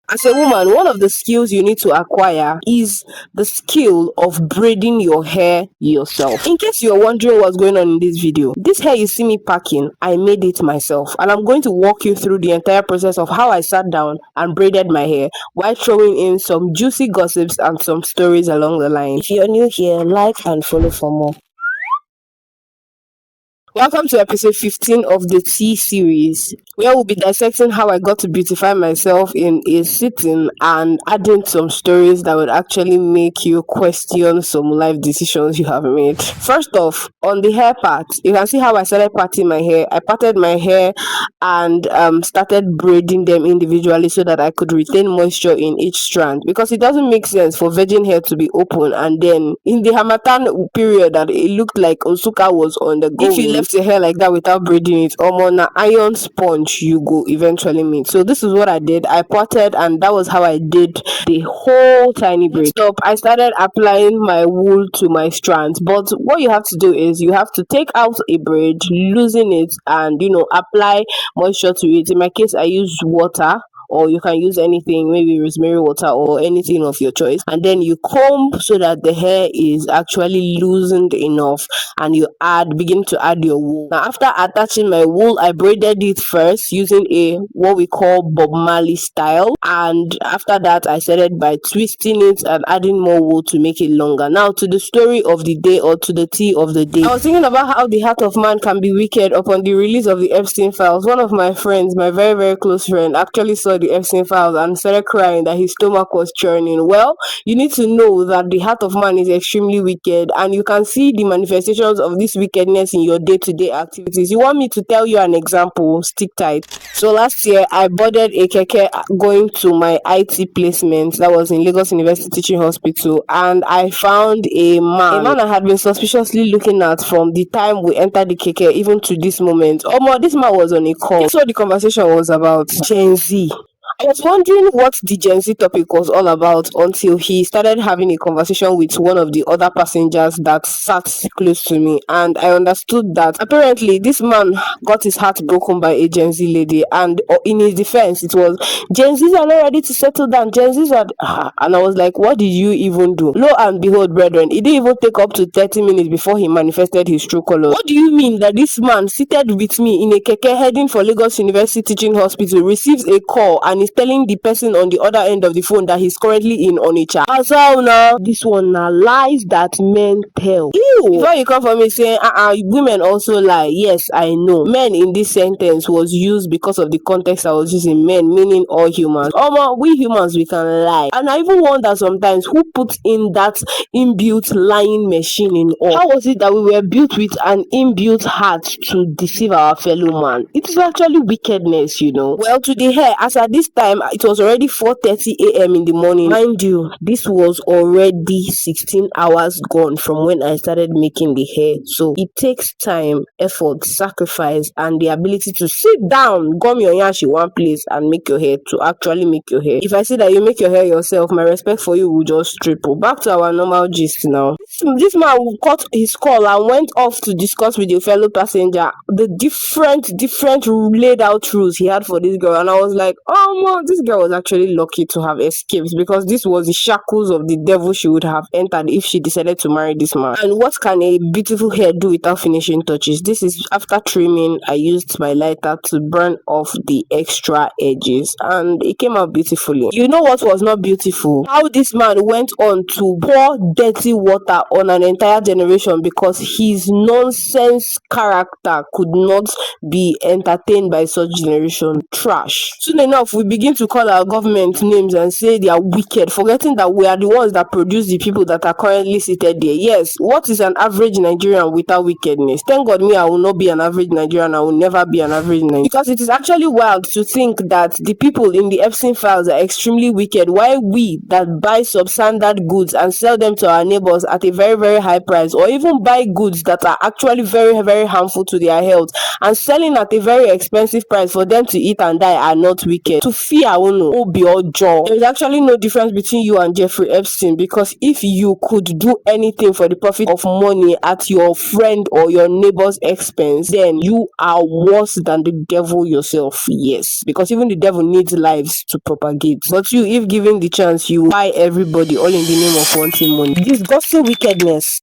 As a woman, one of the skills you need to acquire is the skill of braiding your hair yourself. In case you're wondering what's going on in this video, this hair you see me packing, I made it myself, and I'm going to walk you through the entire process of how I sat down and braided my hair while throwing in some juicy gossips and some stories along the line. If you're new here, like and follow for more. Welcome to episode 15 of the T series, where we'll be dissecting how I got to beautify myself in a sitting and adding some stories that would actually make you question some life decisions you have made. First off, on the hair part, you can see how I started parting my hair. I parted my hair and started braiding them individually so that I could retain moisture in each strand, because it doesn't make sense for virgin hair to be open and then in the Hamatan period that it looked like Osuka was on the go. If you left your hair like that without braiding it, on an iron sponge you go eventually meet. So this is what I did. I parted, and that was how I did the whole tiny braid. Next up, I started applying my wool to my strands, but what you have to do is you have to take out a braid, loosen it, and apply moisture to it. In my case, I used water, or you can use anything, maybe rosemary water or anything of your choice, and then you comb so that the hair is actually loosened enough, and you begin to add your wool. Now, after attaching my wool, I braided it first using what we call Bob Marley style, and after that I started by twisting it and adding more wool to make it longer. Now to the story of the day, or to the tea of the day. I was thinking about how the heart of man can be wicked upon the release of the Epstein files. One of my friends, my very, very close friend, actually saw the Epstein files and started crying that his stomach was churning. Well, you need to know that the heart of man is extremely wicked, and you can see the manifestations of this wickedness in your day-to-day activities. You want me to tell you an example? Stick tight. So last year I boarded a keke going to my IT placement that was in Lagos University Teaching Hospital, and I found a man I had been suspiciously looking at from the time we entered the keke even to this moment. This man was on a call. Guess what the conversation was about? Gen Z. I was wondering what the Gen Z topic was all about until he started having a conversation with one of the other passengers that sat close to me, and I understood that apparently this man got his heart broken by a Gen Z lady, and in his defense it was Gen Zs are not ready to settle down. Gen Zs are and I was like, what did you even do? Lo and behold, brethren, it didn't even take up to 30 minutes before he manifested his true colors. What do you mean that this man seated with me in a keke heading for Lagos University Teaching Hospital receives a call and is telling the person on the other end of the phone that he's currently in Onitsha? Now this one now lies that men tell. Ew. Before you come for me saying women also lie, yes, I know. Men in this sentence was used because of the context I was using. Men meaning all humans. We humans, we can lie. And I even wonder sometimes who put in that inbuilt lying machine in all. How was it that we were built with an inbuilt heart to deceive our fellow man? It is actually wickedness, Well, to the hair, as at this time it was already 4:30 a.m. in the morning. Mind you, this was already 16 hours gone from when I started making the hair. So it takes time, effort, sacrifice, and the ability to sit down, gum your yash in one place and make your hair, to actually make your hair. If I see that you make your hair yourself, my respect for you will just triple. Back to our normal gist now. This man cut his call and went off to discuss with your fellow passenger the different laid out rules he had for this girl, and I was like, this girl was actually lucky to have escaped, because this was the shackles of the devil she would have entered if she decided to marry this man. And what can a beautiful hair do without finishing touches? This is after trimming. I used my lighter to burn off the extra edges, and it came out beautifully. You know what was not beautiful? How this man went on to pour dirty water on an entire generation because his nonsense character could not be entertained by such generation. Trash. Soon enough, we begin to call our government names and say they are wicked, forgetting that we are the ones that produce the people that are currently seated there. Yes, what is an average Nigerian without wickedness? Thank God I will not be an average Nigerian. I will never be an average Nigerian, because it is actually wild to think that the people in the Epstein files are extremely wicked, while we that buy substandard goods and sell them to our neighbors at a very, very high price, or even buy goods that are actually very, very harmful to their health and selling at a very expensive price for them to eat and die, are not wicked. To fear Obi or Joe. There is actually no difference between you and Jeffrey Epstein, because if you could do anything for the profit of money at your friend or your neighbor's expense, then you are worse than the devil yourself. Yes, because even the devil needs lives to propagate. But you, if given the chance, you buy everybody all in the name of wanting money. Disgusting wickedness.